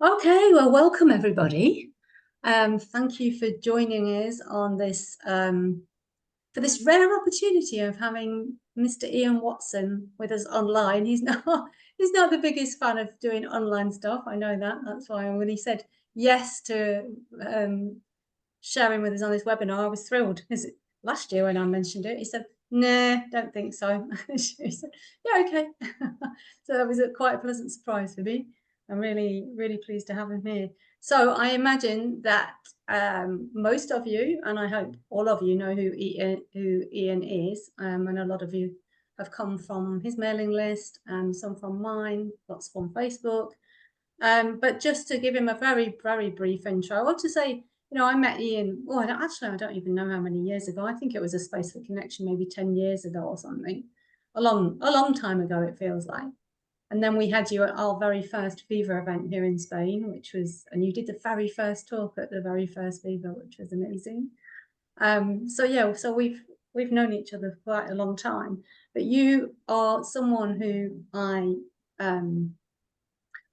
Okay, well, welcome everybody. Thank you for joining us on this for this rare opportunity of having Mr. Ian Watson with us online. He's not the biggest fan of doing online stuff. I know that. That's why when he said yes to sharing with us on this webinar, I was thrilled. Is it last year when I mentioned it? He said, "Nah, don't think so." He said, "Yeah, okay." So that was quite a pleasant surprise for me. I'm really, really pleased to have him here. So I imagine that most of you, and I hope all of you, know who Ian is, and a lot of you have come from his mailing list, and some from mine, lots from Facebook. But just to give him a very, very brief intro, I want to say, I met Ian, I don't even know how many years ago. I think it was a Space for Connection, maybe 10 years ago or something. A long time ago, it feels like. And then we had you at our very first Viva event here in Spain, and you did the very first talk at the very first Viva, which was amazing. So we've known each other for quite a long time. But you are someone who I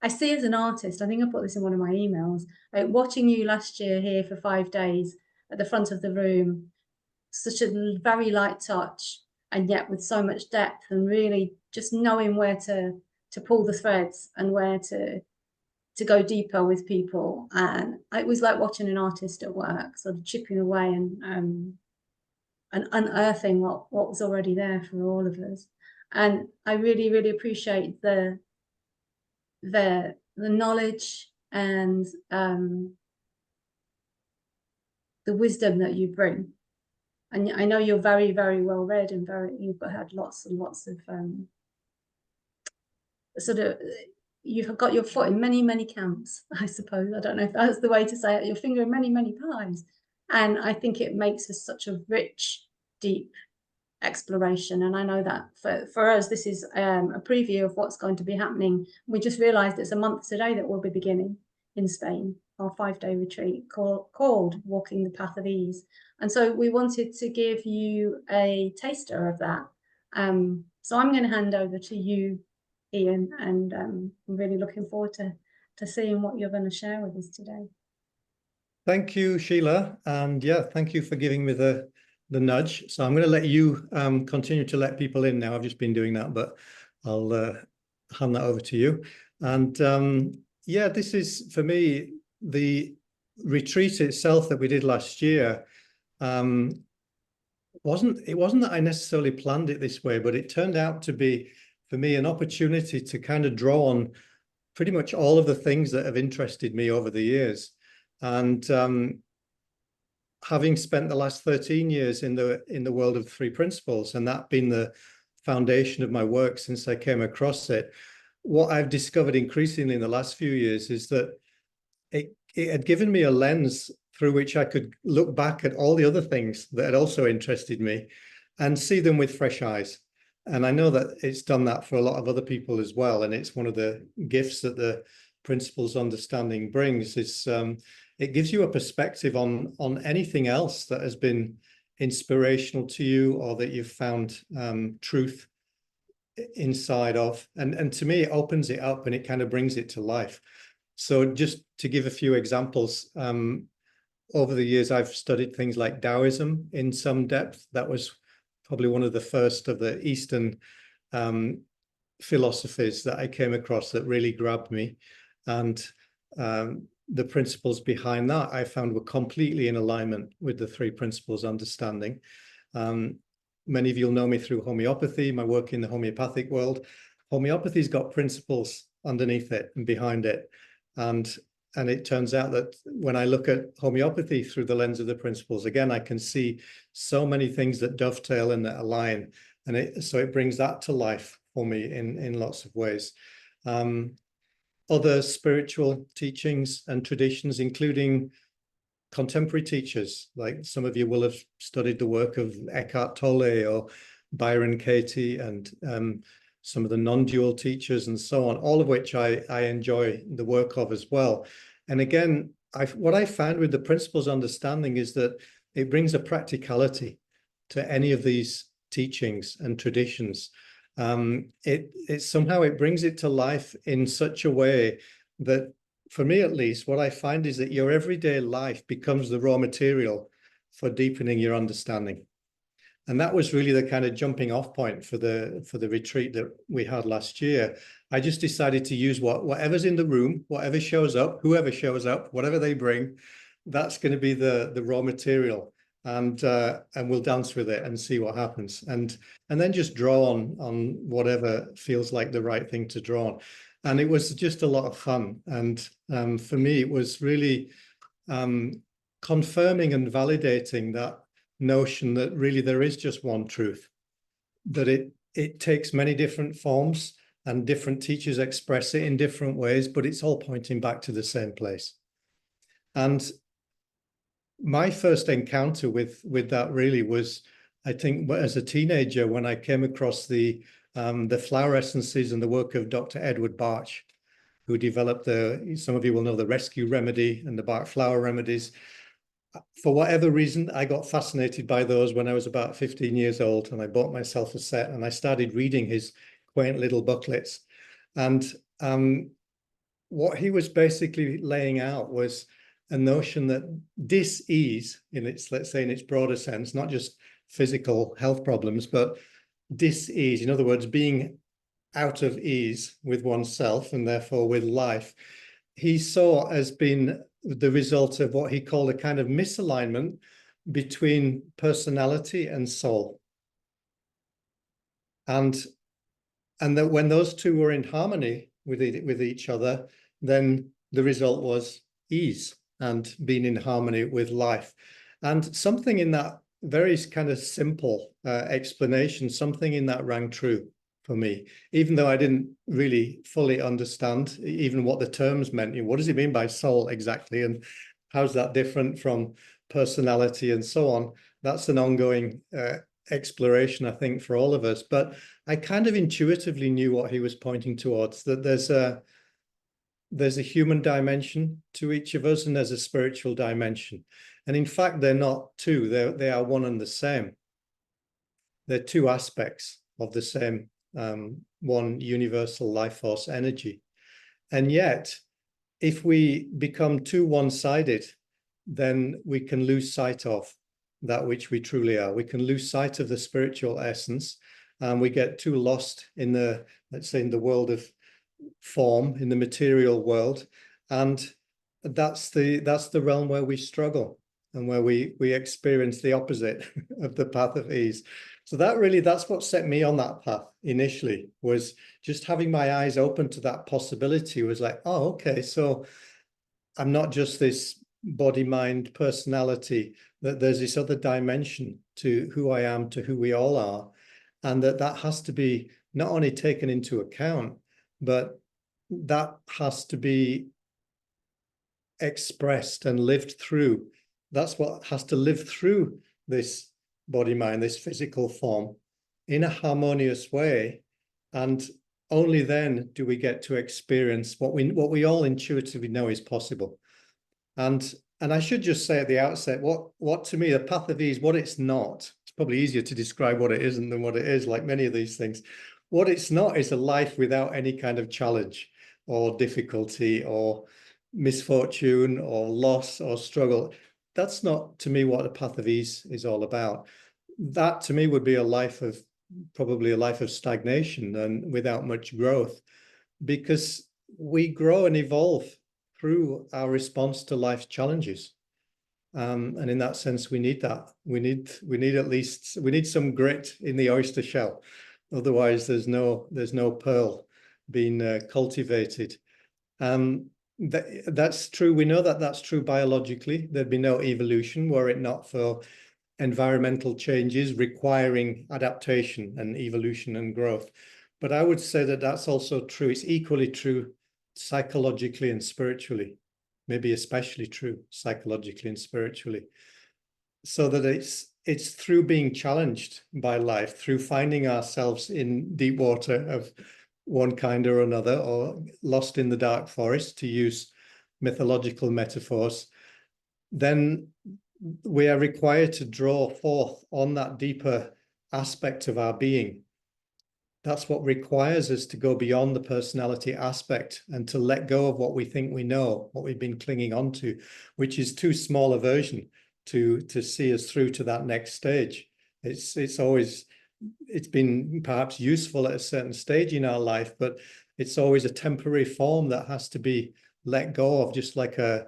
see as an artist. I think I put this in one of my emails. Like watching you last year here for 5 days at the front of the room, such a very light touch, and yet with so much depth, and really just knowing where to pull the threads and where to go deeper with people. And it was like watching an artist at work, sort of chipping away and unearthing what was already there for all of us. And I really, really appreciate the knowledge and the wisdom that you bring. And I know you're very, very well read, and you've had lots and lots of you've got your foot in many, many camps, I suppose. I don't know if that's the way to say it. Your finger in many, many pies. And I think it makes us such a rich, deep exploration. And I know that for us, this is a preview of what's going to be happening. We just realized it's a month today that we'll be beginning in Spain, our 5-day retreat called Walking the Path of Ease. And so we wanted to give you a taster of that. So I'm going to hand over to you, Ian, and I'm really looking forward to seeing what you're going to share with us today. Thank you, Sheila. And yeah, thank you for giving me the nudge. So I'm going to let you continue to let people in now. I've just been doing that, but I'll hand that over to you. And yeah, this is, for me, the retreat itself that we did last year. It wasn't that I necessarily planned it this way, but it turned out to be, for me, an opportunity to kind of draw on pretty much all of the things that have interested me over the years. And having spent the last 13 years in the world of three principles, and that being the foundation of my work since I came across it, what I've discovered increasingly in the last few years is that it had given me a lens through which I could look back at all the other things that had also interested me and see them with fresh eyes. And I know that it's done that for a lot of other people as well. And it's one of the gifts that the principles understanding brings, is it gives you a perspective on anything else that has been inspirational to you, or that you've found truth inside of. And to me, it opens it up and it kind of brings it to life. So just to give a few examples, over the years, I've studied things like Taoism in some depth. That was probably one of the first of the Eastern philosophies that I came across that really grabbed me. And the principles behind that I found were completely in alignment with the three principles understanding. Many of you will know me through homeopathy, my work in the homeopathic world. Homeopathy's got principles underneath it and behind it. And it turns out that when I look at homeopathy through the lens of the principles, again, I can see so many things that dovetail and that align. And so it brings that to life for me in lots of ways. Other spiritual teachings and traditions, including contemporary teachers, like some of you will have studied the work of Eckhart Tolle or Byron Katie, and some of the non-dual teachers and so on, all of which I enjoy the work of as well. And again, what I found with the principles understanding is that it brings a practicality to any of these teachings and traditions. It somehow it brings it to life in such a way that for me at least, what I find is that your everyday life becomes the raw material for deepening your understanding. And that was really the kind of jumping off point for the retreat that we had last year. I just decided to use whatever's in the room, whatever shows up, whoever shows up, whatever they bring, that's going to be the raw material. And we'll dance with it and see what happens. And then just draw on whatever feels like the right thing to draw on. And it was just a lot of fun. And for me, it was really confirming and validating that notion that really there is just one truth, that it takes many different forms and different teachers express it in different ways, but it's all pointing back to the same place. And my first encounter with that really was, I think, as a teenager, when I came across the flower essences and the work of Dr. Edward Barch, who developed some of you will know the rescue remedy and the Bach flower remedies. For whatever reason, I got fascinated by those when I was about 15 years old, and I bought myself a set and I started reading his quaint little booklets. And what he was basically laying out was a notion that dis-ease, in its, let's say in its broader sense, not just physical health problems, but dis-ease, in other words, being out of ease with oneself and therefore with life, he saw as being the result of what he called a kind of misalignment between personality and soul. And that when those two were in harmony with each other, then the result was ease and being in harmony with life. And something in that very kind of simple explanation, something in that rang true for me, even though I didn't really fully understand even what the terms meant. What does it mean by soul exactly? And how's that different from personality and so on? That's an ongoing exploration, I think, for all of us. But I kind of intuitively knew what he was pointing towards, that there's a human dimension to each of us and there's a spiritual dimension. And in fact, they're not two, they are one and the same. They're two aspects of the same one universal life force energy. And yet, if we become too one-sided, then we can lose sight of that which we truly are. We can lose sight of the spiritual essence, and we get too lost in the, let's say, in the world of form, in the material world. And that's the realm where we struggle and where we experience the opposite of the path of ease. So that's what set me on that path initially, was just having my eyes open to that possibility. Was like, oh, okay, so I'm not just this body, mind, personality, that there's this other dimension to who I am, to who we all are. And that has to be not only taken into account, but that has to be expressed and lived through. That's what has to live through this body, mind, this physical form in a harmonious way. And only then do we get to experience what we all intuitively know is possible. And I should just say at the outset, what to me, the path of ease, what it's not, it's probably easier to describe what it isn't than what it is, like many of these things. What it's not is a life without any kind of challenge or difficulty or misfortune or loss or struggle. That's not, to me, what the path of ease is all about. That, to me, would be probably a life of stagnation and without much growth, because we grow and evolve through our response to life's challenges. And in that sense, we need that. We need some grit in the oyster shell. Otherwise, there's no pearl being cultivated. That's true. We know that that's true biologically. There'd be no evolution were it not for environmental changes requiring adaptation and evolution and growth. But I would say that that's also true. It's equally true psychologically and spiritually, maybe especially true psychologically and spiritually. So that it's through being challenged by life, through finding ourselves in deep water of one kind or another, or lost in the dark forest, to use mythological metaphors, then we are required to draw forth on that deeper aspect of our being That's what requires us to go beyond the personality aspect and to let go of what we think we know, what we've been clinging on to, which is too small a version to see us through to that next stage. It's been perhaps useful at a certain stage in our life, but it's always a temporary form that has to be let go of, just like a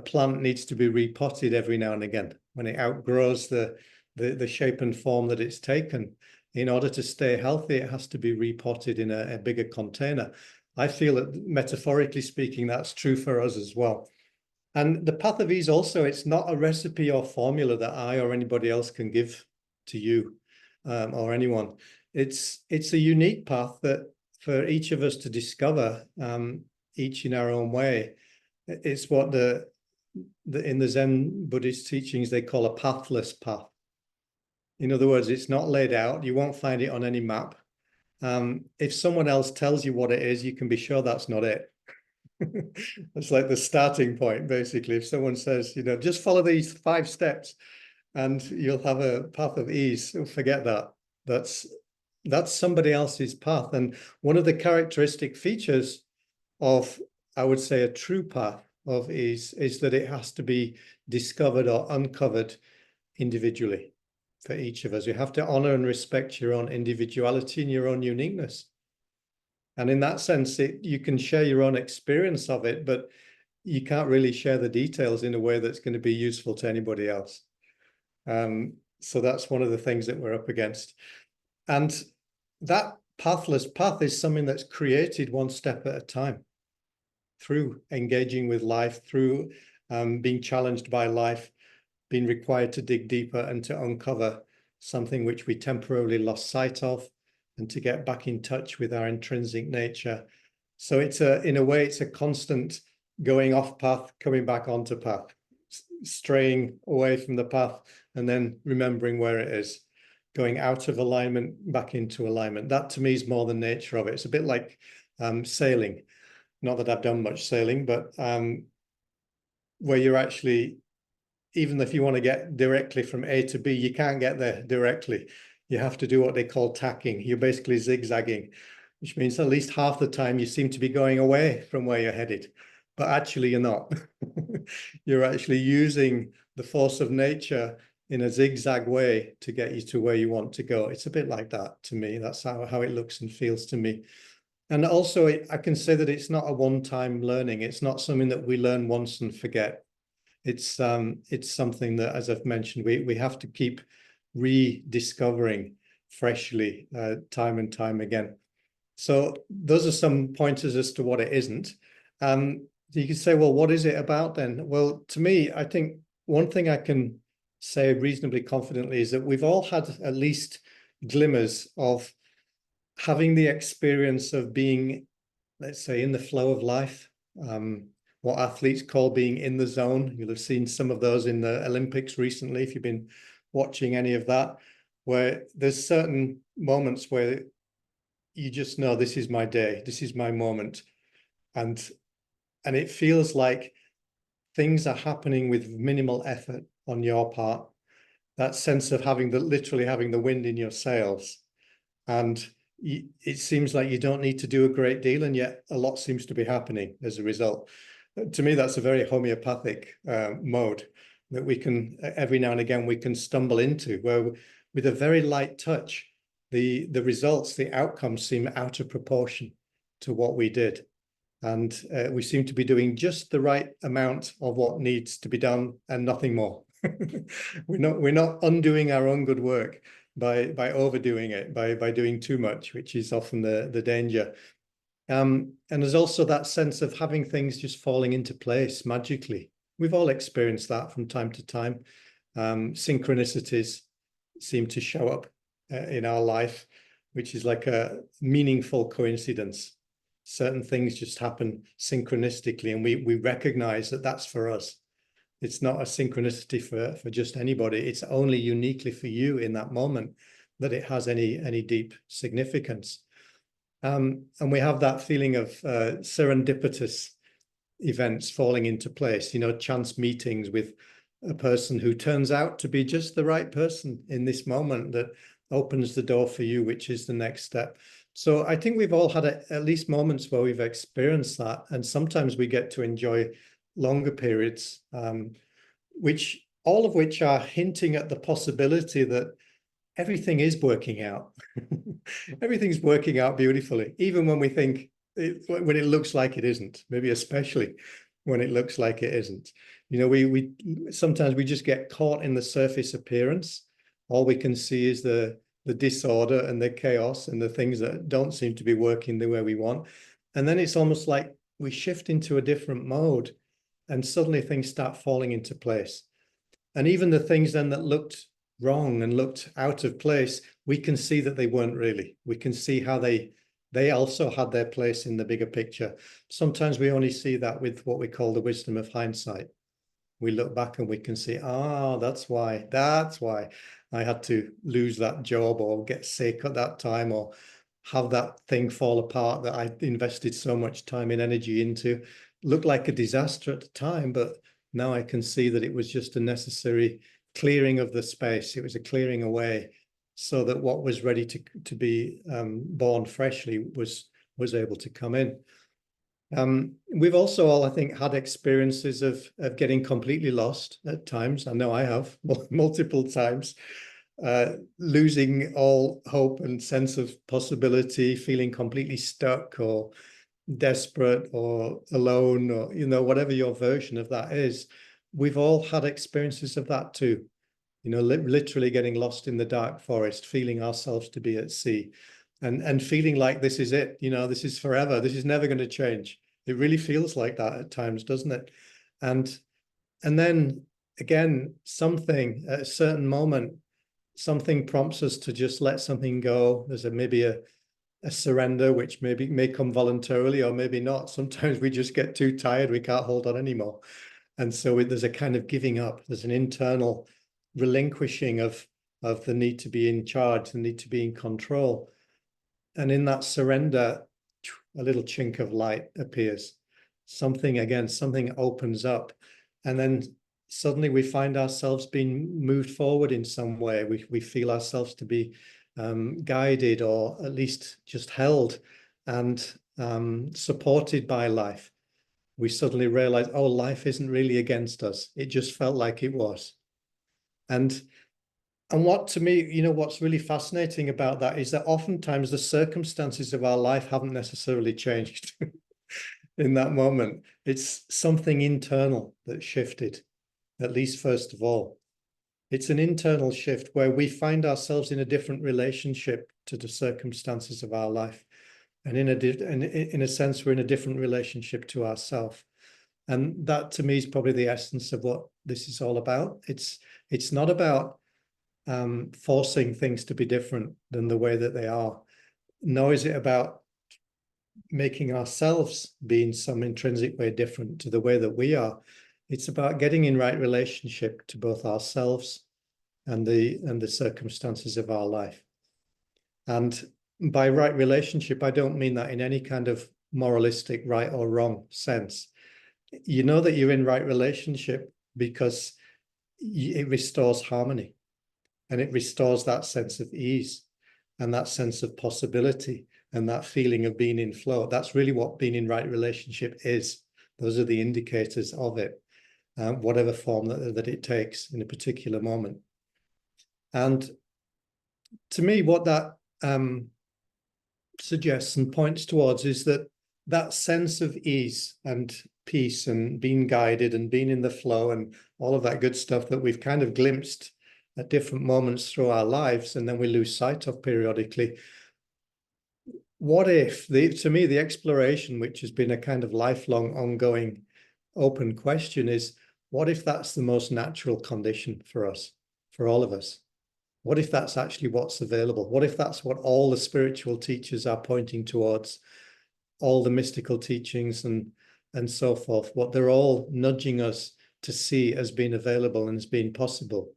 plant needs to be repotted every now and again when it outgrows the shape and form that it's taken. In order to stay healthy, it has to be repotted in a bigger container. I feel that, metaphorically speaking, that's true for us as well. And the path of ease also, it's not a recipe or formula that I or anybody else can give to you or anyone. It's a unique path that for each of us to discover, each in our own way. It's what in the Zen Buddhist teachings they call a pathless path. In other words, it's not laid out. You won't find it on any map. If someone else tells you what it is, you can be sure that's not it. It's like the starting point, basically. If someone says, just follow these 5 steps and you'll have a path of ease, forget that. That's somebody else's path. And one of the characteristic features of, I would say, a true path of ease is that it has to be discovered or uncovered individually. For each of us, you have to honor and respect your own individuality and your own uniqueness. And in that sense, you can share your own experience of it, but you can't really share the details in a way that's going to be useful to anybody else. So that's one of the things that we're up against. And that pathless path is something that's created one step at a time through engaging with life, through being challenged by life, being required to dig deeper and to uncover something which we temporarily lost sight of, and to get back in touch with our intrinsic nature. So in a way, it's a constant going off path, coming back onto path, straying away from the path, and then remembering where it is, going out of alignment, back into alignment. That to me is more the nature of it. It's a bit like sailing. Not that I've done much sailing, but where you're actually, even if you want to get directly from A to B, you can't get there directly. You have to do what they call tacking. You're basically zigzagging, which means at least half the time you seem to be going away from where you're headed, but actually you're not. You're actually using the force of nature in a zigzag way to get you to where you want to go. It's a bit like that to me. That's how it looks and feels to me. And also I can say that it's not a one-time learning. It's not something that we learn once and forget. It's something that, as I've mentioned, we have to keep rediscovering freshly time and time again. So those are some pointers as to what it isn't. You can say, well, what is it about then? Well, to me, I think one thing I can say reasonably confidently is that we've all had at least glimmers of having the experience of being, let's say, in the flow of life. What athletes call being in the zone. You'll have seen some of those in the Olympics recently, if you've been watching any of that, where there's certain moments where you just know, this is my day, this is my moment. And it feels like things are happening with minimal effort on your part. That sense of literally having the wind in your sails. And it seems like you don't need to do a great deal, and yet a lot seems to be happening as a result. To me, that's a very homeopathic mode that we can, every now and again, we can stumble into, where with a very light touch, the results, the outcomes seem out of proportion to what we did. And we seem to be doing just the right amount of what needs to be done and nothing more. We're not undoing our own good work by overdoing it, by doing too much, which is often the danger. And there's also that sense of having things just falling into place magically. We've all experienced that from time to time. Synchronicities seem to show up in our life, which is like a meaningful coincidence. Certain things just happen synchronistically, and we recognize that that's for us. It's not a synchronicity for just anybody. It's only uniquely for you in that moment that it has any deep significance. And we have that feeling of serendipitous events falling into place, chance meetings with a person who turns out to be just the right person in this moment that opens the door for you, which is the next step. So I think we've all had at least moments where we've experienced that, and sometimes we get to enjoy longer periods, which all of which are hinting at the possibility that everything is working out. Everything's working out beautifully, even when we think when it looks like it isn't, maybe especially when it looks like it isn't. You know, we sometimes we just get caught in the surface appearance. All we can see is the disorder and the chaos and the things that don't seem to be working the way we want. And then it's almost like we shift into a different mode and suddenly things start falling into place. And even the things then that looked wrong and looked out of place, we can see that they weren't really. We can see how they also had their place in the bigger picture. Sometimes we only see that with what we call the wisdom of hindsight. We look back and we can see, that's why I had to lose that job or get sick at that time or have that thing fall apart that I invested so much time and energy into. Looked like a disaster at the time, but now I can see that it was just a necessary clearing of the space. It was a clearing away so that what was ready to be born freshly was able to come in. We've also all, I think, had experiences of getting completely lost at times. I know I have multiple times, losing all hope and sense of possibility, feeling completely stuck or desperate or alone, or, you know, whatever your version of that is. We've all had experiences of that too. You know, literally getting lost in the dark forest, feeling ourselves to be at sea, and feeling like this is it, you know, this is forever, this is never going to change. It really feels like that at times, doesn't it? And then again, something at a certain moment, something prompts us to just let something go. There's maybe a surrender, which may come voluntarily or maybe not. Sometimes we just get too tired, we can't hold on anymore. And so there's a kind of giving up. There's an internal relinquishing of the need to be in charge, the need to be in control. And in that surrender, a little chink of light appears. Something opens up. And then suddenly we find ourselves being moved forward in some way. We feel ourselves to be guided, or at least just held and supported by life. We suddenly realize, life isn't really against us. It just felt like it was. And what, to me, you know, what's really fascinating about that is that oftentimes the circumstances of our life haven't necessarily changed in that moment. It's something internal that shifted, at least first of all. It's an internal shift where we find ourselves in a different relationship to the circumstances of our life. And in a sense, we're in a different relationship to ourselves. And that, to me, is probably the essence of what this is all about. It's not about forcing things to be different than the way that they are. Nor is it about making ourselves be in some intrinsic way different to the way that we are. It's about getting in right relationship to both ourselves and the circumstances of our life. And by right relationship, I don't mean that in any kind of moralistic right or wrong sense. You know that you're in right relationship because it restores harmony, and it restores that sense of ease and that sense of possibility and that feeling of being in flow. That's really what being in right relationship is. Those are the indicators of it, whatever form that it takes in a particular moment. And to me, what that suggests and points towards is that sense of ease and peace and being guided and being in the flow and all of that good stuff that we've kind of glimpsed at different moments through our lives, and then we lose sight of periodically. What if, to me, the exploration, which has been a kind of lifelong, ongoing, open question, is what if that's the most natural condition for us, for all of us? What if that's actually what's available? What if that's what all the spiritual teachers are pointing towards, all the mystical teachings and so forth, what they're all nudging us to see as being available and as being possible,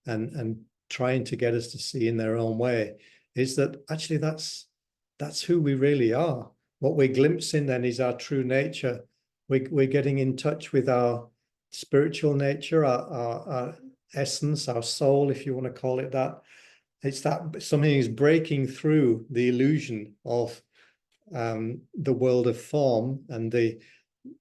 and trying to get us to see in their own way, is that actually that's who we really are. What we're glimpsing then is our true nature. We're getting in touch with our spiritual nature, our essence, our soul, if you want to call it that. It's that something is breaking through the illusion of the world of form and the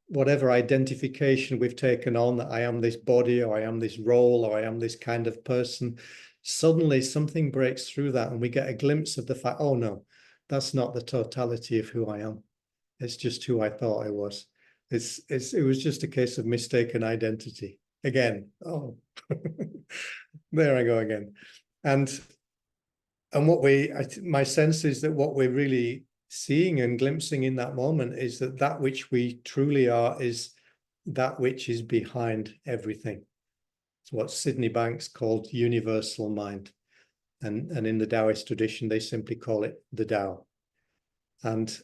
whatever identification we've taken on, that I am this body, or I am this role, or I am this kind of person. Suddenly something breaks through that and we get a glimpse of the fact, oh no, that's not the totality of who I am. It's just who I thought I was. It was just a case of mistaken identity. Again, oh, there I go again. And my sense is that what we're really seeing and glimpsing in that moment is that which we truly are is that which is behind everything. It's what Sydney Banks called universal mind. And in the Taoist tradition, they simply call it the Tao. And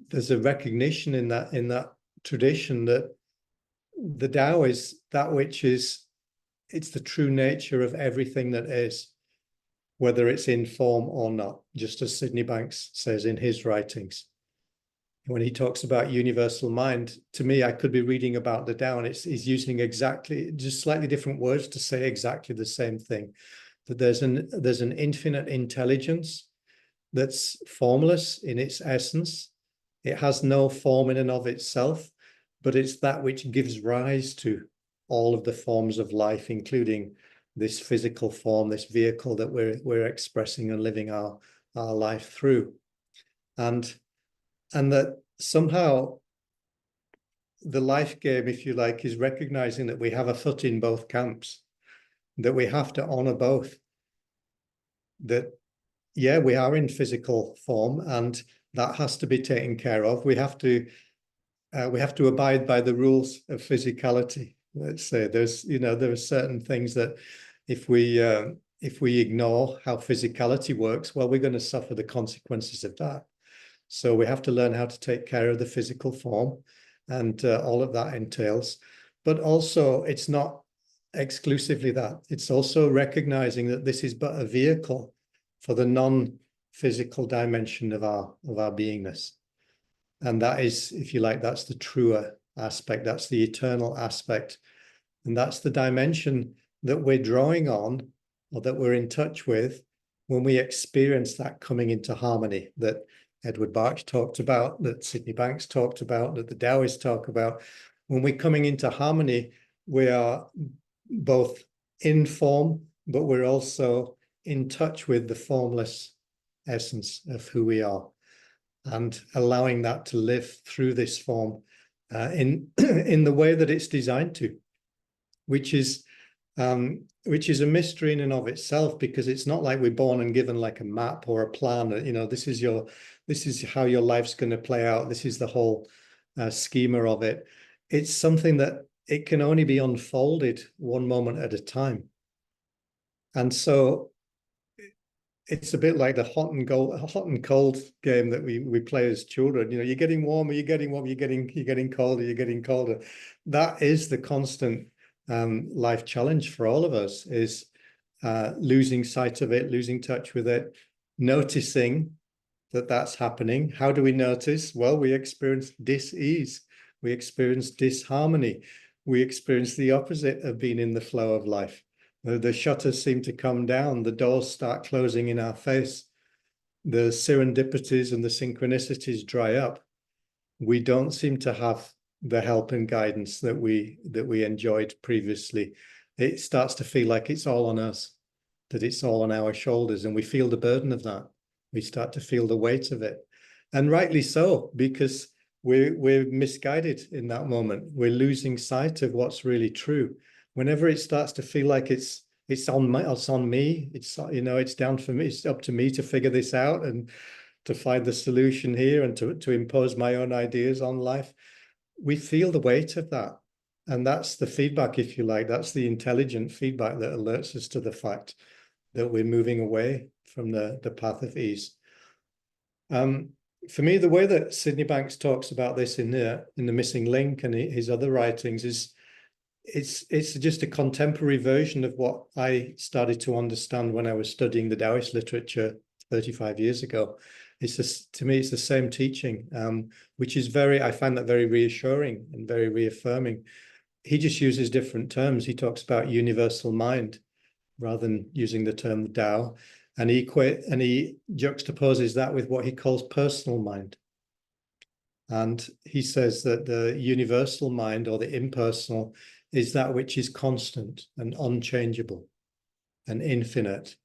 there's a recognition in that tradition that the Tao is that which is, it's the true nature of everything that is, whether it's in form or not, just as Sydney Banks says in his writings. When he talks about universal mind, to me, I could be reading about the Tao, and he's using exactly, just slightly different words to say exactly the same thing. That there's an infinite intelligence that's formless in its essence. It has no form in and of itself, but it's that which gives rise to all of the forms of life, including this physical form, this vehicle that we're expressing and living our life through. And that somehow the life game, if you like, is recognizing that we have a foot in both camps, that we have to honor both. That, yeah, we are in physical form, and that has to be taken care of. We have to abide by the rules of physicality. Let's say there are certain things that if we ignore how physicality works, well, we're going to suffer the consequences of that. So we have to learn how to take care of the physical form, and all of that entails. But also, it's not exclusively that. It's also recognizing that this is but a vehicle for the non-physical dimension of our beingness. And that is, if you like, that's the truer aspect. That's the eternal aspect. And that's the dimension that we're drawing on, or that we're in touch with, when we experience that coming into harmony that Edward Bach talked about, that Sydney Banks talked about, that the Taoists talk about. When we're coming into harmony, we are both in form, but we're also in touch with the formless essence of who we are, and allowing that to live through this form in the way that it's designed to, which is a mystery in and of itself, because it's not like we're born and given like a map or a plan. This is how your life's going to play out. This is the whole schema of it. It's something that it can only be unfolded one moment at a time. And so it's a bit like the hot and cold game that we play as children. You're getting warmer, you're getting warmer, you're getting colder, you're getting colder. That is the constant life challenge for all of us, is losing sight of it, losing touch with it, noticing that that's happening. How do we notice? Well, we experience dis-ease, we experience disharmony, we experience the opposite of being in the flow of life. The shutters seem to come down, the doors start closing in our face, the serendipities and the synchronicities dry up. We don't seem to have the help and guidance that we enjoyed previously. It starts to feel like it's all on us, that it's all on our shoulders, and we feel the burden of that. We start to feel the weight of it, and rightly so, because we're misguided in that moment. We're losing sight of what's really true. Whenever it starts to feel like it's on me, it's down for me, it's up to me to figure this out and to find the solution here, and to impose my own ideas on life, we feel the weight of that. And that's the feedback, if you like. That's the intelligent feedback that alerts us to the fact that we're moving away from the path of ease. For me, the way that Sydney Banks talks about this in the Missing Link and his other writings is, it's just a contemporary version of what I started to understand when I was studying the Taoist literature 35 years ago. To me, it's the same teaching, which is I find that very reassuring and very reaffirming. He just uses different terms. He talks about universal mind, rather than using the term Tao. And he juxtaposes that with what he calls personal mind. And he says that the universal mind, or the impersonal, is that which is constant and unchangeable and infinite,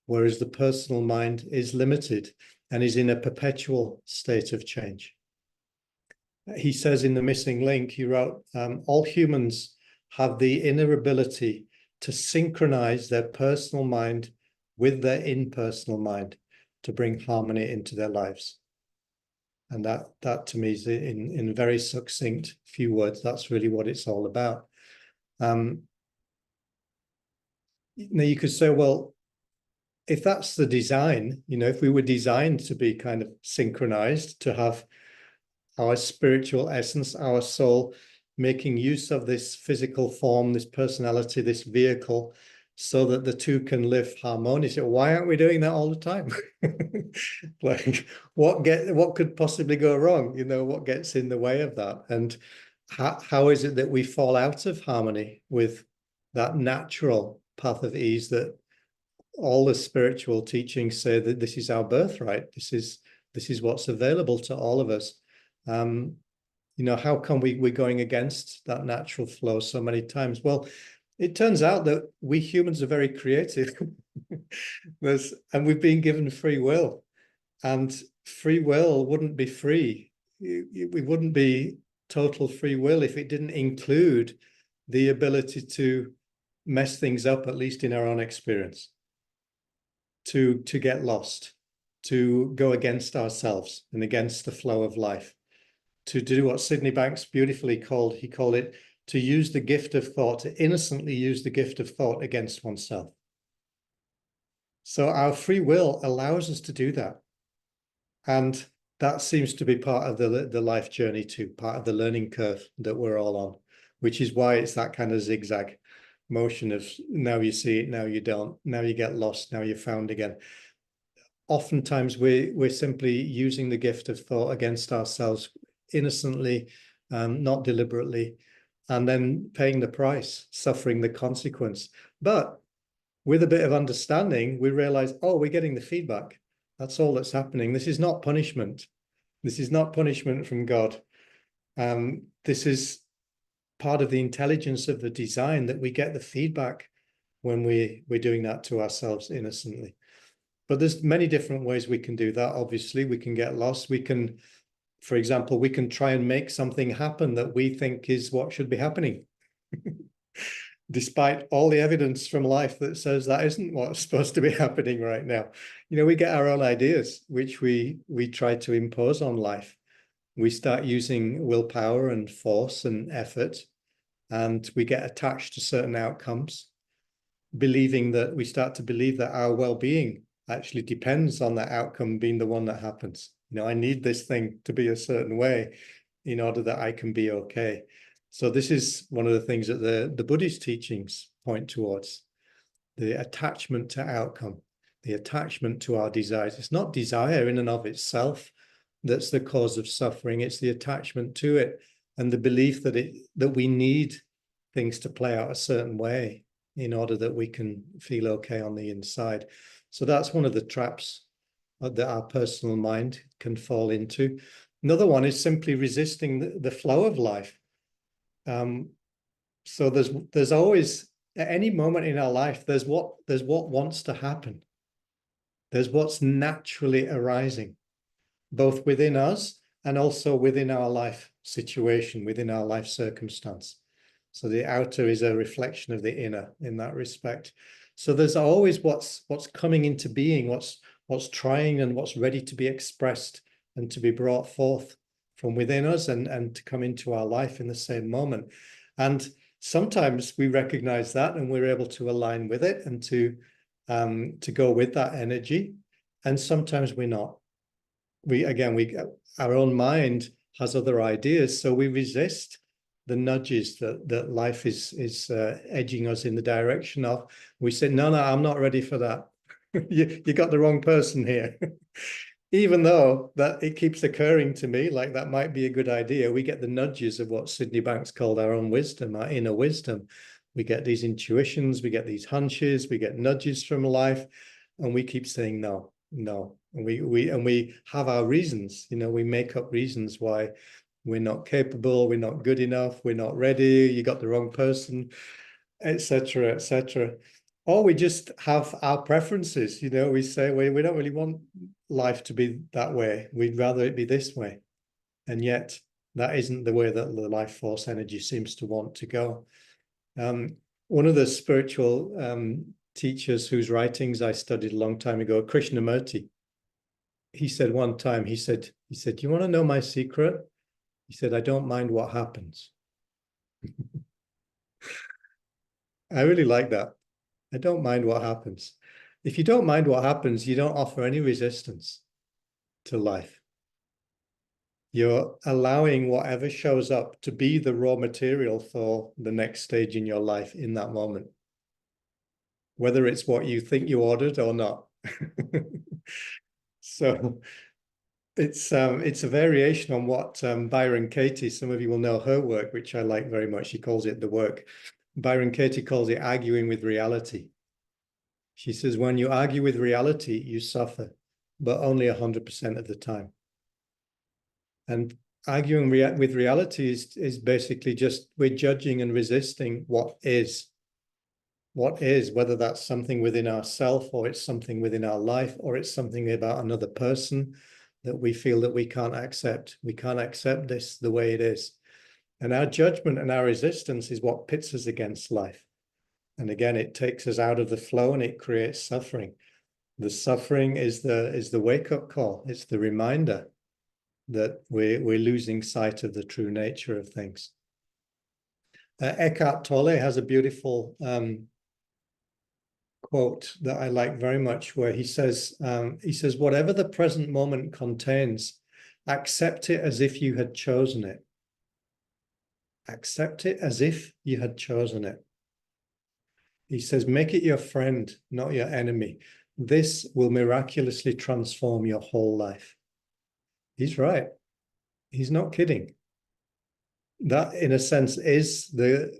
whereas the personal mind is limited and is in a perpetual state of change. He says in The Missing Link, he wrote, all humans have the inner ability to synchronize their personal mind with their impersonal mind to bring harmony into their lives. And that to me is, in very succinct few words, that's really what it's all about. Now you could say, well, if that's the design, if we were designed to be kind of synchronized, to have our spiritual essence, our soul, making use of this physical form, this personality, this vehicle, so that the two can live harmoniously. Why aren't we doing that all the time? Like, what could possibly go wrong? What gets in the way of that? And how is it that we fall out of harmony with that natural path of ease that all the spiritual teachings say that this is our birthright? This is what's available to all of us. How come we're going against that natural flow so many times? Well, it turns out that we humans are very creative. And we've been given free will. And free will wouldn't be free. We wouldn't be total free will if it didn't include the ability to mess things up, at least in our own experience, to get lost, to go against ourselves and against the flow of life, to do what Sydney Banks beautifully called it, to use the gift of thought, to innocently use the gift of thought against oneself. So our free will allows us to do that. And that seems to be part of the life journey too, part of the learning curve that we're all on, which is why it's that kind of zigzag motion of now you see it, now you don't, now you get lost, now you're found again. Oftentimes we're simply using the gift of thought against ourselves innocently, not deliberately, and then paying the price, suffering the consequence. But with a bit of understanding, we realize, oh, we're getting the feedback. That's all that's happening. This is not punishment. This is not punishment from God. This is part of the intelligence of the design, that we get the feedback when we're doing that to ourselves innocently. But there's many different ways we can do that. Obviously, we can get lost. We can, for example, we can try and make something happen that we think is what should be happening, despite all the evidence from life that says that isn't what's supposed to be happening right now. We get our own ideas, which we try to impose on life. We start using willpower and force and effort, and we get attached to certain outcomes, we start to believe that our well-being actually depends on that outcome being the one that happens. I need this thing to be a certain way in order that I can be okay. So this is one of the things that the Buddhist teachings point towards, the attachment to outcome, the attachment to our desires. It's not desire in and of itself that's the cause of suffering. It's the attachment to it and the belief that we need things to play out a certain way in order that we can feel okay on the inside. So that's one of the traps that our personal mind can fall into. Another one is simply resisting the flow of life. So there's always, at any moment in our life, there's what wants to happen. There's what's naturally arising, both within us and also within our life situation, within our life circumstance. So the outer is a reflection of the inner in that respect. So there's always what's coming into being, what's trying and what's ready to be expressed and to be brought forth from within us and to come into our life in the same moment. And sometimes we recognize that and we're able to align with it and to go with that energy. And sometimes we're not. Our own mind has other ideas, so we resist the nudges that life is edging us in the direction of. We say, no, I'm not ready for that. You got the wrong person here. Even though that it keeps occurring to me, like that might be a good idea, we get the nudges of what Sydney Banks called our own wisdom, our inner wisdom, We get these intuitions, we get these hunches, we get nudges from life, and we keep saying no, no. And we have our reasons, you know, we make up reasons why we're not capable, we're not good enough, we're not ready, you got the wrong person, etc., etc. Or we just have our preferences, you know, we say we don't really want life to be that way, we'd rather it be this way. And yet that isn't the way that the life force energy seems to want to go. One of the spiritual teachers whose writings I studied a long time ago, Krishnamurti, he said one time, he said, you want to know my secret? He said, I don't mind what happens. I really like that. I don't mind what happens. If you don't mind what happens, you don't offer any resistance to life. You're allowing whatever shows up to be the raw material for the next stage in your life in that moment, whether it's what you think you ordered or not. So it's a variation on what Byron Katie, some of you will know her work, which I like very much. She calls it the work. Byron Katie calls it arguing with reality. She says, when you argue with reality, you suffer, but only 100% of the time. And arguing with reality is basically just we're judging and resisting what is, whether that's something within ourself or it's something within our life or it's something about another person that we feel that we can't accept. We can't accept this the way it is. And our judgment and our resistance is what pits us against life. And again, it takes us out of the flow and it creates suffering. The suffering is the wake-up call. It's the reminder that we're losing sight of the true nature of things. Eckhart Tolle has a beautiful quote that I like very much, where he says, whatever the present moment contains, accept it as if you had chosen it. Accept it as if you had chosen it. He says, make it your friend, not your enemy. This will miraculously transform your whole life. He's right. He's not kidding. That, in a sense, is the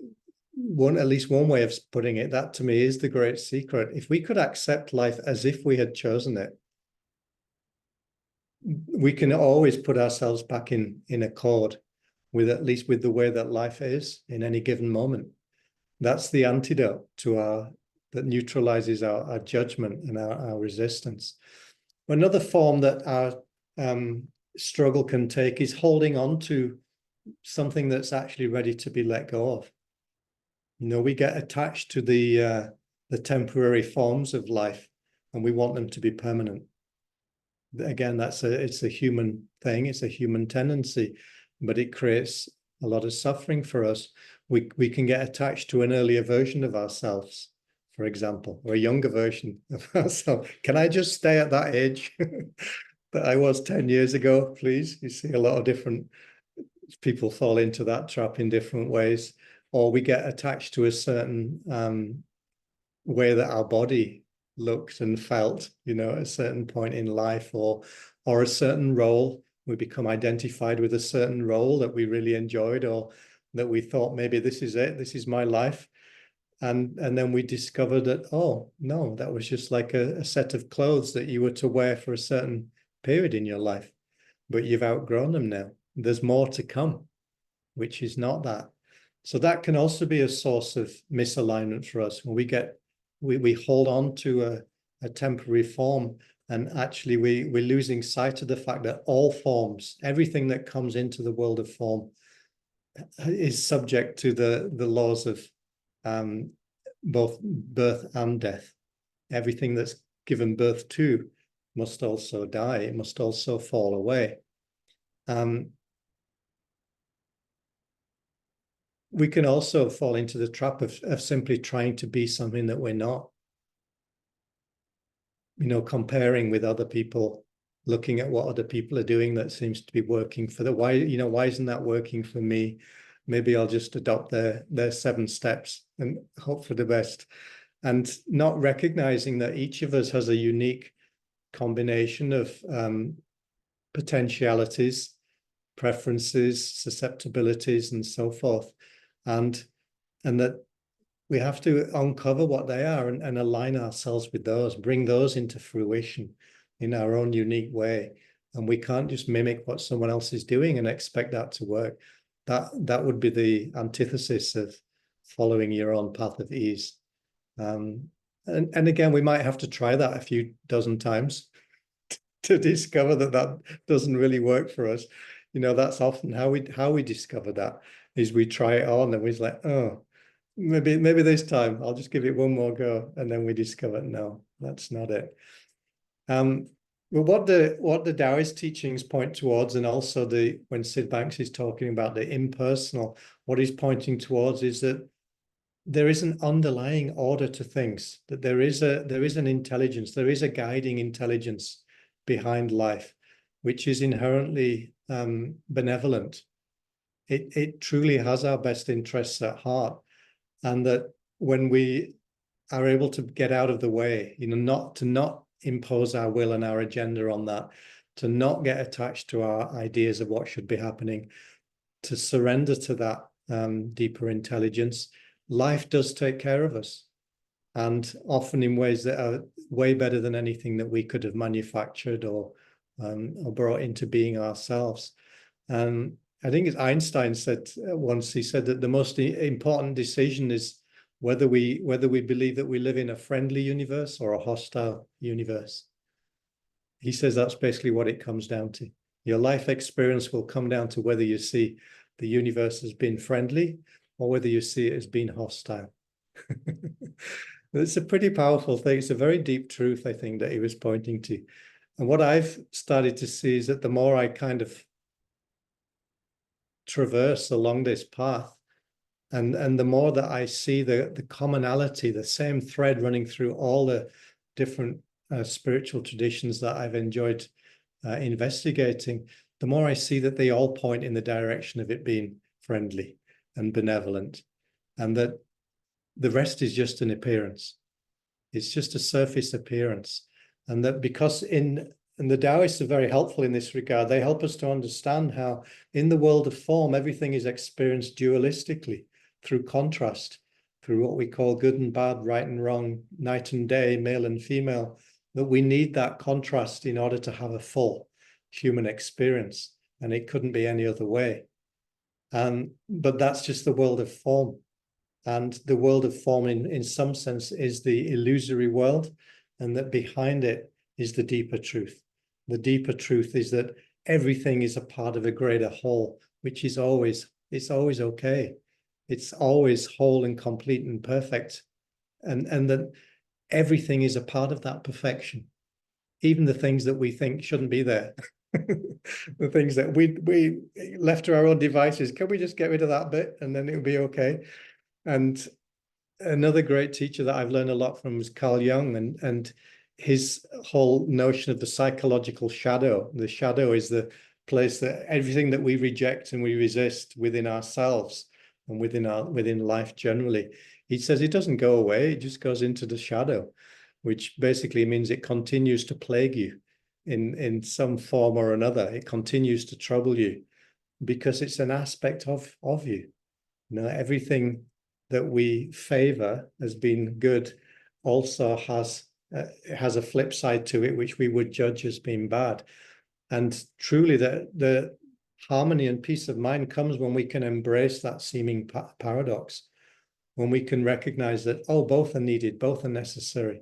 one, at least one way of putting it. That, to me, is the great secret. If we could accept life as if we had chosen it, we can always put ourselves back in accord with, at least with the way that life is in any given moment. That's the antidote to that neutralizes our judgment and our resistance. Another form that our struggle can take is holding on to something that's actually ready to be let go of. You know, we get attached to the temporary forms of life, and we want them to be permanent. Again, it's a human thing, it's a human tendency, but it creates a lot of suffering for us. We can get attached to an earlier version of ourselves, for example, or a younger version of ourselves. Can I just stay at that age that I was 10 years ago, please? You see a lot of different people fall into that trap in different ways, or we get attached to a certain way that our body looked and felt, you know, at a certain point in life, or a certain role. We become identified with a certain role that we really enjoyed, or that we thought, maybe this is it, this is my life. And then we discovered that, oh, no, that was just like a set of clothes that you were to wear for a certain period in your life, but you've outgrown them now. There's more to come, which is not that. So that can also be a source of misalignment for us, when we hold on to a temporary form, and actually we're losing sight of the fact that all forms, everything that comes into the world of form, is subject to the laws of both birth and death. Everything that's given birth to must also die. It must also fall away. We can also fall into the trap of simply trying to be something that we're not. You know, comparing with other people, looking at what other people are doing that seems to be working for them. Why isn't that working for me? Maybe I'll just adopt their 7 steps and hope for the best. And not recognizing that each of us has a unique combination of potentialities, preferences, susceptibilities, and so forth. And that we have to uncover what they are and align ourselves with those, bring those into fruition in our own unique way. And we can't just mimic what someone else is doing and expect that to work. That would be the antithesis of following your own path of ease. And again, we might have to try that a few dozen times to discover that doesn't really work for us. That's often how we discover that, is we try it on and we're like, oh, maybe this time I'll just give it one more go, and then we discover, no, that's not it. Well, what the Taoist teachings point towards, and also when Sid Banks is talking about the impersonal, what he's pointing towards is that there is an underlying order to things, that there is an intelligence, there is a guiding intelligence behind life, which is inherently benevolent. It truly has our best interests at heart, and that when we are able to get out of the way, not impose our will and our agenda on that, to not get attached to our ideas of what should be happening, to surrender to that deeper intelligence, life does take care of us, and often in ways that are way better than anything that we could have manufactured or brought into being ourselves. I think it's Einstein said once, he said that the most important decision is whether we believe that we live in a friendly universe or a hostile universe. He says that's basically what it comes down to. Your life experience will come down to whether you see the universe as being friendly or whether you see it as being hostile. It's a pretty powerful thing. It's a very deep truth, I think, that he was pointing to. And what I've started to see is that the more I kind of traverse along this path, and the more that I see the commonality, the same thread running through all the different spiritual traditions that I've enjoyed investigating, the more I see that they all point in the direction of it being friendly and benevolent, and that the rest is just an appearance. It's just a surface appearance. And that because and the Taoists are very helpful in this regard, they help us to understand how in the world of form, everything is experienced dualistically, through contrast, through what we call good and bad, right and wrong, night and day, male and female, that we need that contrast in order to have a full human experience. And it couldn't be any other way. But that's just the world of form. And the world of form in some sense is the illusory world, and that behind it is the deeper truth. The deeper truth is that everything is a part of a greater whole, which is always okay. It's always whole and complete and perfect. And that everything is a part of that perfection. Even the things that we think shouldn't be there. The things that we left to our own devices, can we just get rid of that bit and then it'll be okay? And another great teacher that I've learned a lot from was Carl Jung, and his whole notion of the psychological shadow. The shadow is the place that everything that we reject and we resist within ourselves and within life generally, he says it doesn't go away, it just goes into the shadow, which basically means it continues to plague you in some form or another. It continues to trouble you because it's an aspect of you. Everything that we favor as being good also has a flip side to it, which we would judge as being bad. And truly the harmony and peace of mind comes when we can embrace that seeming paradox, when we can recognize that, both are needed, both are necessary,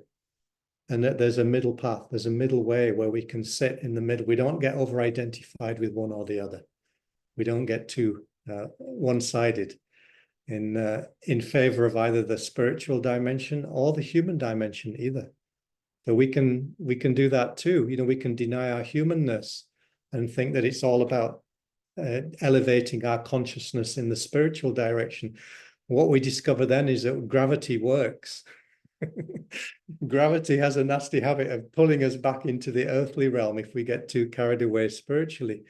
and that there's a middle path, there's a middle way where we can sit in the middle. We don't get over-identified with one or the other. We don't get too one-sided in favor of either the spiritual dimension or the human dimension either. So we can do that too. We can deny our humanness and think that it's all about elevating our consciousness in the spiritual direction. What we discover then is that gravity works. Gravity has a nasty habit of pulling us back into the earthly realm if we get too carried away spiritually.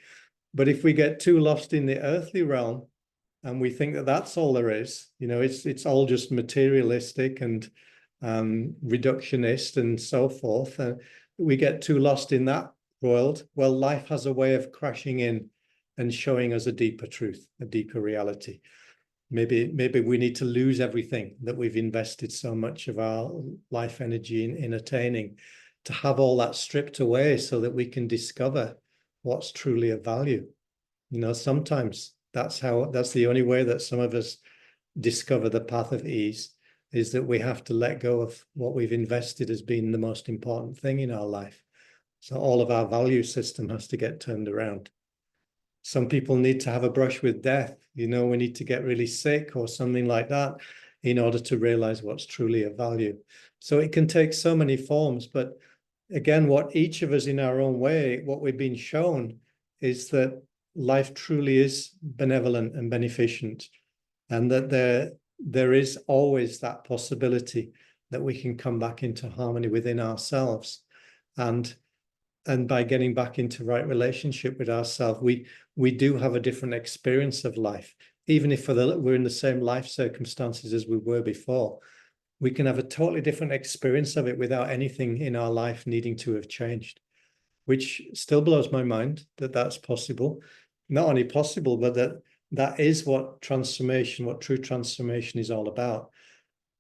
But if we get too lost in the earthly realm, and we think that that's all there is, it's all just materialistic and reductionist and so forth, we get too lost in that world. Well, life has a way of crashing in and showing us a deeper truth, a deeper reality. Maybe we need to lose everything that we've invested so much of our life energy in attaining, to have all that stripped away so that we can discover what's truly of value. Sometimes that's the only way that some of us discover the path of ease, is that we have to let go of what we've invested as being the most important thing in our life. So all of our value system has to get turned around. Some people need to have a brush with death. We need to get really sick or something like that in order to realize what's truly of value. So it can take so many forms, but again, what each of us in our own way, what we've been shown is that life truly is benevolent and beneficent, and that there is always that possibility that we can come back into harmony within ourselves. And by getting back into right relationship with ourselves, we do have a different experience of life. Even if we're in the same life circumstances as we were before, we can have a totally different experience of it without anything in our life needing to have changed, which still blows my mind that that's possible. Not only possible, but that is what true transformation is all about.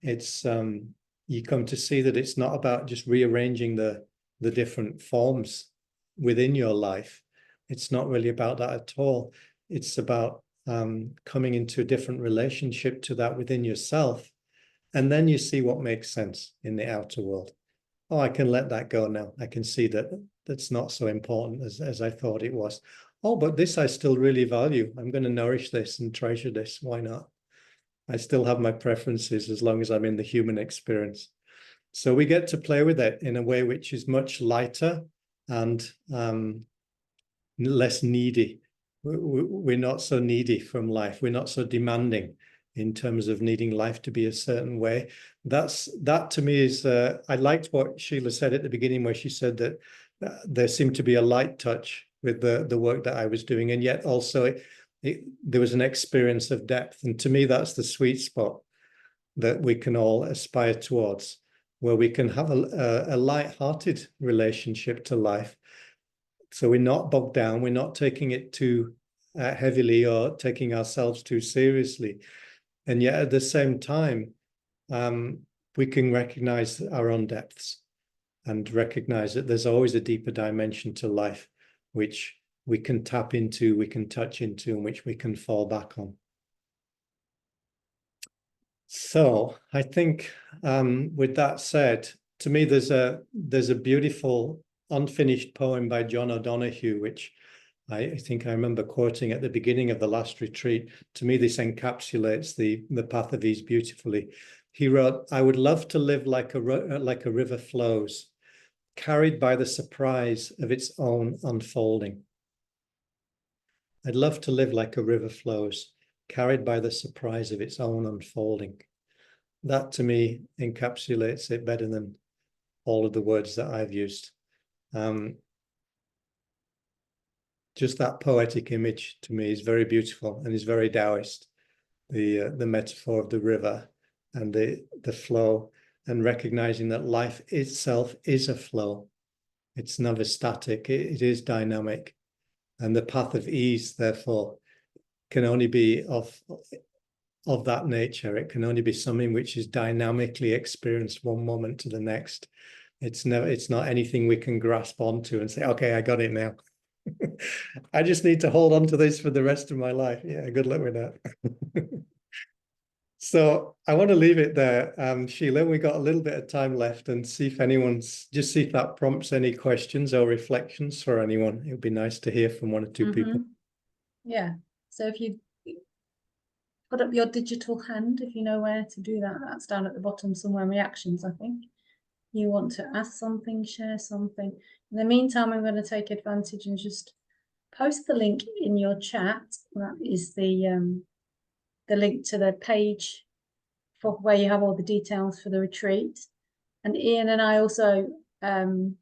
It's you come to see that it's not about just rearranging the different forms within your life. It's not really about that at all. It's about coming into a different relationship to that within yourself. And then you see what makes sense in the outer world. Oh, I can let that go now. I can see that that's not so important as I thought it was. Oh, but this I still really value. I'm going to nourish this and treasure this. Why not? I still have my preferences as long as I'm in the human experience. So we get to play with it in a way which is much lighter and less needy. We're not so needy from life. We're not so demanding in terms of needing life to be a certain way. That to me is, I liked what Sheila said at the beginning, where she said that there seemed to be a light touch with the work that I was doing. And yet also there was an experience of depth. And to me, that's the sweet spot that we can all aspire towards, where we can have a light-hearted relationship to life. So we're not bogged down, we're not taking it too heavily or taking ourselves too seriously. And yet at the same time, we can recognize our own depths and recognize that there's always a deeper dimension to life, which we can tap into, we can touch into, and which we can fall back on. So I think with that said, to me, there's a beautiful unfinished poem by John O'Donoghue, which I think I remember quoting at the beginning of the last retreat. To me, this encapsulates the path of ease beautifully. He wrote, "I would love to live like a river flows, carried by the surprise of its own unfolding." I'd love to live like a river flows, carried by the surprise of its own unfolding. That to me encapsulates it better than all of the words that I've used. Just that poetic image to me is very beautiful and is very Taoist. The metaphor of the river and the flow, and recognizing that life itself is a flow. It's never static, it is dynamic. And the path of ease, therefore, can only be of that nature. It can only be something which is dynamically experienced one moment to the next. It's not anything we can grasp onto and say, okay, I got it now. I just need to hold on to this for the rest of my life. Yeah, good luck with that. So I want to leave it there. Sheila, we got a little bit of time left, and see if that prompts any questions or reflections for anyone. It would be nice to hear from one or two people. Yeah. So if you put up your digital hand, if you know where to do that, that's down at the bottom somewhere, reactions, I think. You want to ask something, share something. In the meantime, I'm going to take advantage and just post the link in your chat. That is the link to the page for where you have all the details for the retreat. And Ian and I also came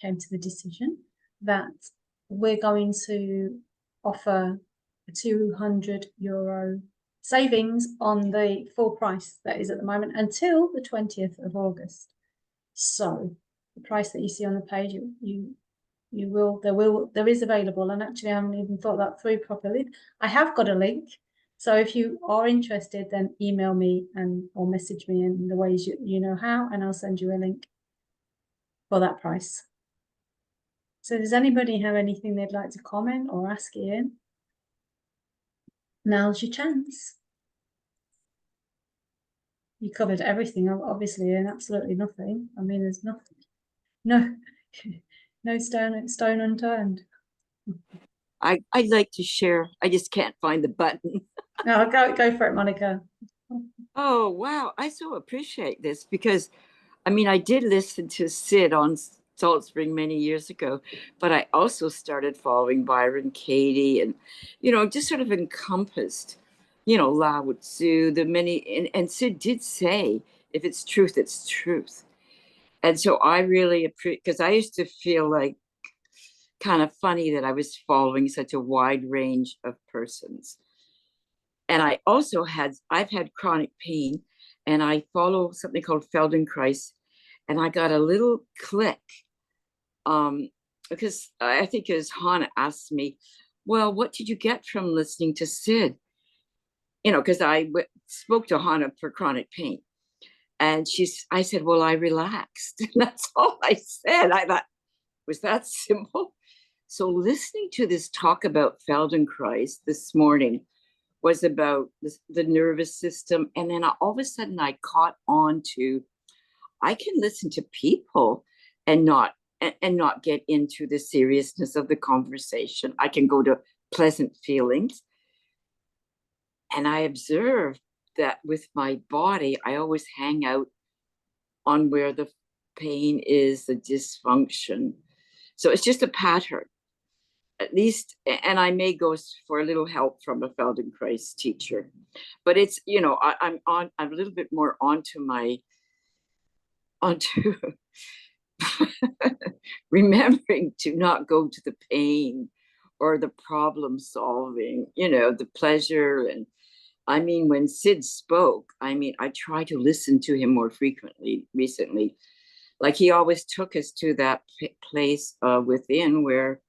to the decision that we're going to offer a €200 savings on the full price that is at the moment until the 20th of August. So the price that you see on the page, there is available. And actually, I haven't even thought that through properly. I have got a link So if you are interested, then email me or message me in the ways you know how, and I'll send you a link for that price. So does anybody have anything they'd like to comment or ask Ian? Now's your chance. You covered everything, obviously, and absolutely nothing. I mean, there's nothing, no stone unturned. I'd like to share. I just can't find the button. No, go for it, Monica. Oh, wow. I so appreciate this because, I mean, I did listen to Sid on Salt Spring many years ago, but I also started following Byron Katie and, just sort of encompassed, Lao Tzu, the many, and Sid did say, if it's truth, it's truth. And so I really appreciate, because I used to feel like kind of funny that I was following such a wide range of persons. And I've had chronic pain, and I follow something called Feldenkrais, and I got a little click because I think as Hannah asked me, well, what did you get from listening to Sid? Because I spoke to Hannah for chronic pain, and I said, well, I relaxed. And that's all I said. I thought, was that simple? So listening to this talk about Feldenkrais this morning was about the nervous system. And then all of a sudden I caught on to, I can listen to people and not get into the seriousness of the conversation. I can go to pleasant feelings. And I observed that with my body, I always hang out on where the pain is, the dysfunction. So it's just a pattern. At least, and I may go for a little help from a Feldenkrais teacher, but it's, I'm a little bit more onto remembering to not go to the pain or the problem solving, the pleasure. And I mean, when Sid spoke, I try to listen to him more frequently recently. Like he always took us to that place within where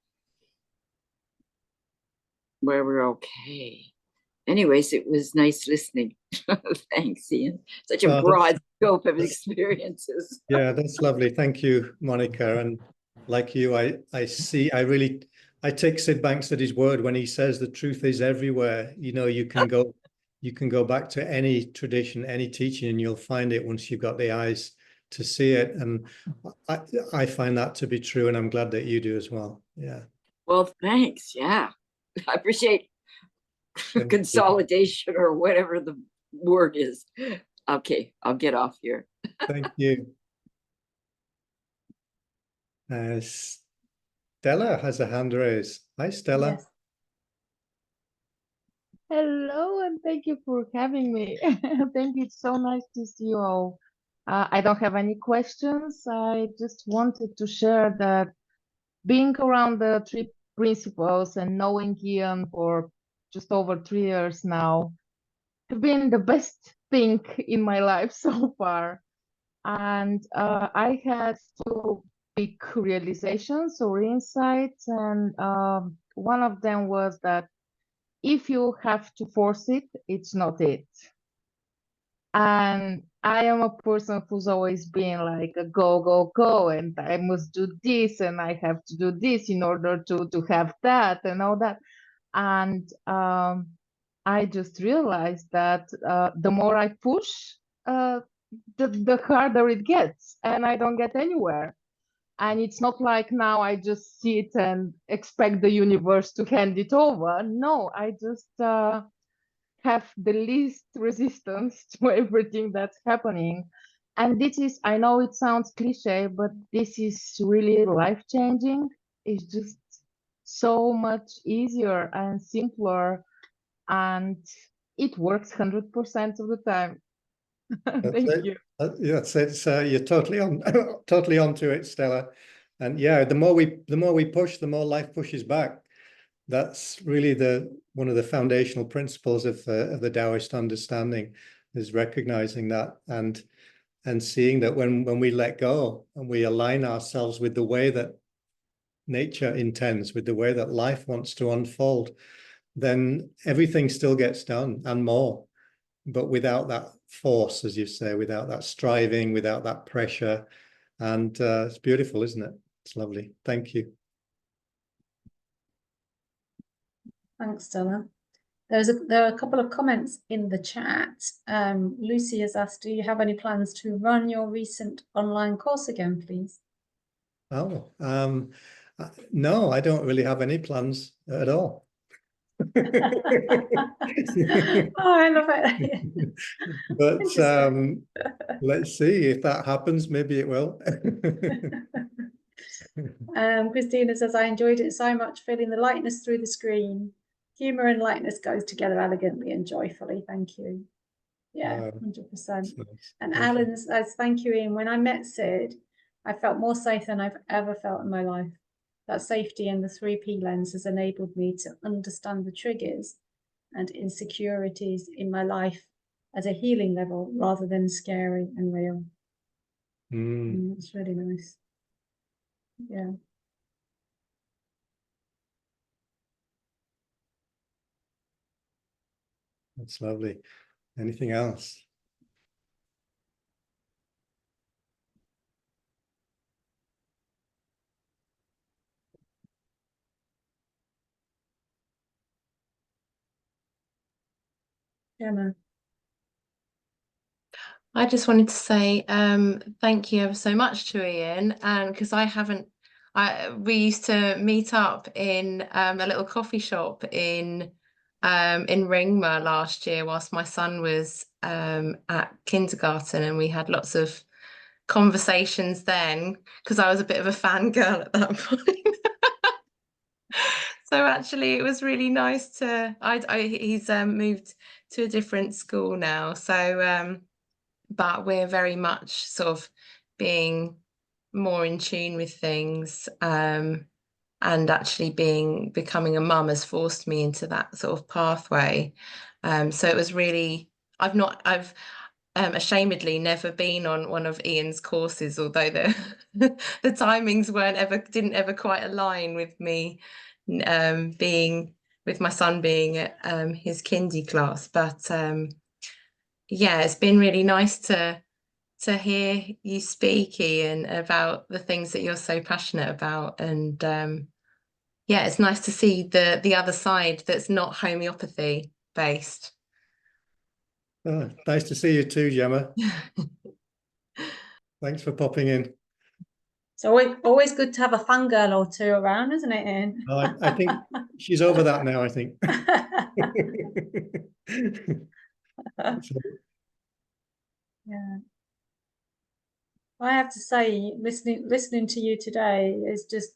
we're okay. Anyways, it was nice listening. Thanks, Ian. Such a broad scope of experiences. Yeah, that's lovely. Thank you, Monica. And like you, I take Sid Banks at his word when he says the truth is everywhere. You can go back to any tradition, any teaching, and you'll find it once you've got the eyes to see it. And I find that to be true, and I'm glad that you do as well. Yeah. Well, thanks. Yeah. I appreciate consolidation or whatever the word is. Okay, I'll get off here. Thank you. Stella has a hand raised. Hi, Stella. Yes. Hello, and thank you for having me. Thank you. It's so nice to see you all. I don't have any questions. I just wanted to share that being around the three principles and knowing Ian for just over 3 years now have been the best thing in my life so far. And I had 2 big realizations or insights, and one of them was that if you have to force it, it's not it. And I am a person who's always been like a go, go, go, and I must do this, and I have to do this in order to have that and all that. And I just realized that the more I push, the harder it gets, and I don't get anywhere. And it's not like now I just sit and expect the universe to hand it over. No, I just have the least resistance to everything that's happening. And this is, I know it sounds cliche, but this is really life-changing. It's just so much easier and simpler, and it works 100% of the time. Thank you. Yes, you're totally totally onto it, Stella. And yeah, the more we push, the more life pushes back. That's really one of the foundational principles of the Taoist understanding, is recognizing that and seeing that when we let go and we align ourselves with the way that nature intends, with the way that life wants to unfold, then everything still gets done and more, but without that force, as you say, without that striving, without that pressure. And it's beautiful, isn't it? It's lovely. Thank you. Thanks, Stella. There are a couple of comments in the chat. Lucy has asked, do you have any plans to run your recent online course again, please? Oh, no, I don't really have any plans at all. Oh, I love it. But Interesting. let's see if that happens. Maybe it will. Christina says, I enjoyed it so much, feeling the lightness through the screen. Humor and lightness goes together elegantly and joyfully. Thank you. Yeah, 100%. Nice. And Thank Alan you. says, thank you, Ian. When I met Sid, I felt more safe than I've ever felt in my life. That safety and the 3P lens has enabled me to understand the triggers and insecurities in my life at a healing level rather than scary and real. That's really nice. Yeah. That's lovely. Anything else? Gemma. I just wanted to say thank you ever so much to Ian, and because we used to meet up in a little coffee shop in Ringmer last year whilst my son was at kindergarten, and we had lots of conversations then because I was a bit of a fangirl at that point. So actually it was really nice to he's moved to a different school now, so but we're very much sort of being more in tune with things, and actually becoming a mum has forced me into that sort of pathway. So it was really, I've ashamedly never been on one of Ian's courses, although the the timings didn't ever quite align with me being with my son being at his kindy class. But yeah, it's been really nice to hear you speak, Ian, about the things that you're so passionate about. And yeah, it's nice to see the other side that's not homeopathy based. Oh, nice to see you too, Gemma. Thanks for popping in. It's always good to have a fangirl or two around, isn't it, Ian? Oh, I think she's over that now, I think. Yeah. I have to say, listening to you today is just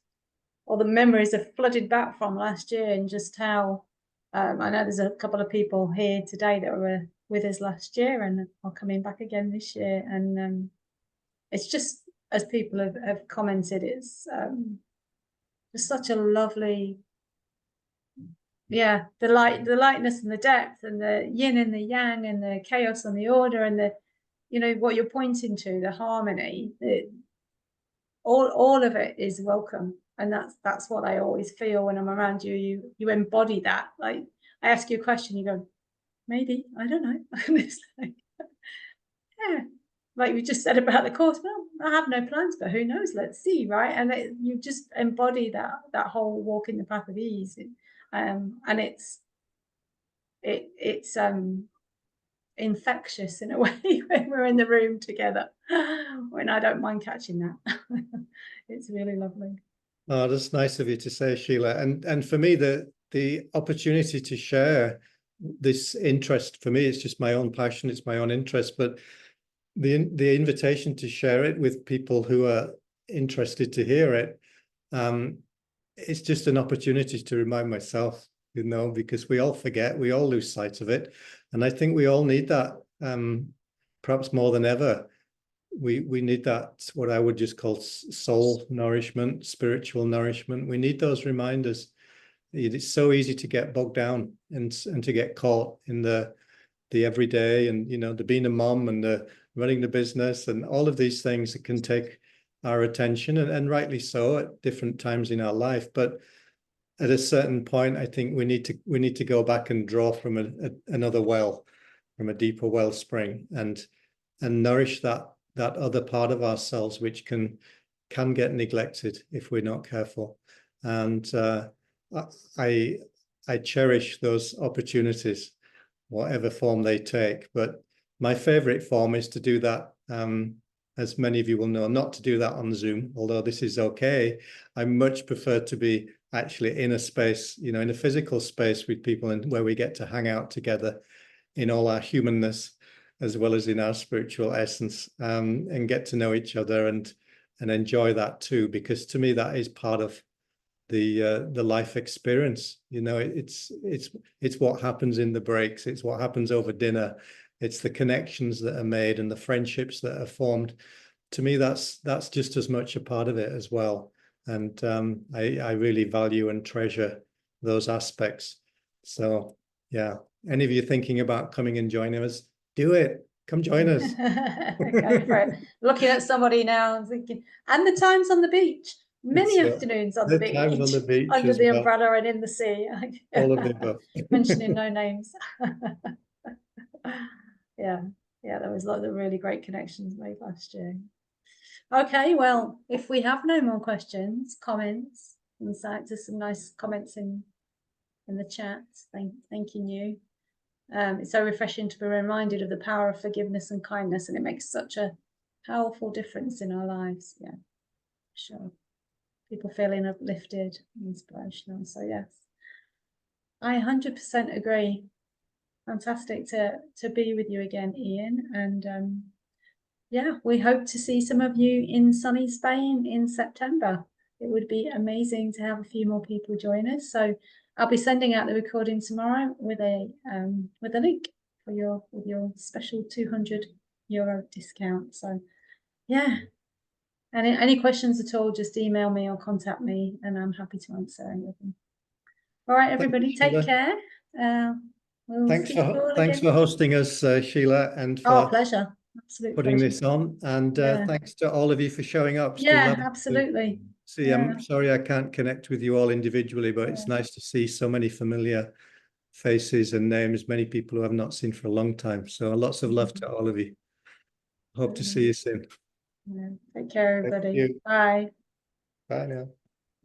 all the memories have flooded back from last year, and just how I know there's a couple of people here today that were with us last year and are coming back again this year, and it's just, as people have commented, it's just such a lovely, yeah, the lightness and the depth and the yin and the yang and the chaos and the order and the, you know, what you're pointing to, the harmony, all of it is welcome. And that's what I always feel when I'm around you. You embody that. Like, I ask you a question, you go, maybe, I don't know. It's like, yeah, like we just said about the course. Well, I have no plans, but who knows? Let's see, right? And you just embody that whole walk in the path of ease, and it's infectious in a way when we're in the room together. When I don't mind catching that. It's really lovely. Oh, that's nice of you to say, Sheila. And for me, the opportunity to share this interest, for me, it's just my own passion, it's my own interest, but the invitation to share it with people who are interested to hear it, it's just an opportunity to remind myself, you know, because we all forget, we all lose sight of it. And I think we all need that, perhaps more than ever. We need that, what I would just call soul nourishment, spiritual nourishment. We need those reminders. It's so easy to get bogged down and to get caught in the everyday, and, you know, the being a mom and the running the business and all of these things that can take our attention, and rightly so at different times in our life. But at a certain point, I think we need to go back and draw from another well, from a deeper wellspring, and nourish that other part of ourselves, which can get neglected if we're not careful. And I cherish those opportunities, whatever form they take. But my favorite form is to do that, as many of you will know, not to do that on Zoom, although this is okay. I much prefer to be actually in a space, in a physical space with people, and where we get to hang out together in all our humanness, as well as in our spiritual essence, and get to know each other and enjoy that too, because to me that is part of the life experience. It's what happens in the breaks, it's what happens over dinner, it's the connections that are made and the friendships that are formed. To me, that's just as much a part of it as well. And I really value and treasure those aspects. So yeah, any of you thinking about coming and joining us, do it. Come join us. Go for it. Looking at somebody now and thinking, and the times on the beach, many afternoons on the beach, times on the beach under as the well. umbrella and in the sea. All of the above. Mentioning no names. Yeah, there was lots of really great connections made last year. Okay, well, if we have no more questions, comments, insights, there's some nice comments in the chat. Thanking you. It's so refreshing to be reminded of the power of forgiveness and kindness, and it makes such a powerful difference in our lives. Yeah, sure. People feeling uplifted and inspirational. So yes, I 100% agree. Fantastic to be with you again, Ian. And yeah, we hope to see some of you in sunny Spain in September. It would be amazing to have a few more people join us. So I'll be sending out the recording tomorrow with a link for your special €200 discount. So yeah, and any questions at all, just email me or contact me, and I'm happy to answer any of them. All right, everybody, take care. We'll Thanks for hosting us, Sheila, and for pleasure. Absolute putting pleasure. this on. And thanks to all of you for showing up. Yeah, absolutely. See, I'm sorry I can't connect with you all individually, but it's nice to see so many familiar faces and names, many people who I've not seen for a long time. So lots of love to all of you. Hope to see you soon. Take care, everybody. Bye. Bye now.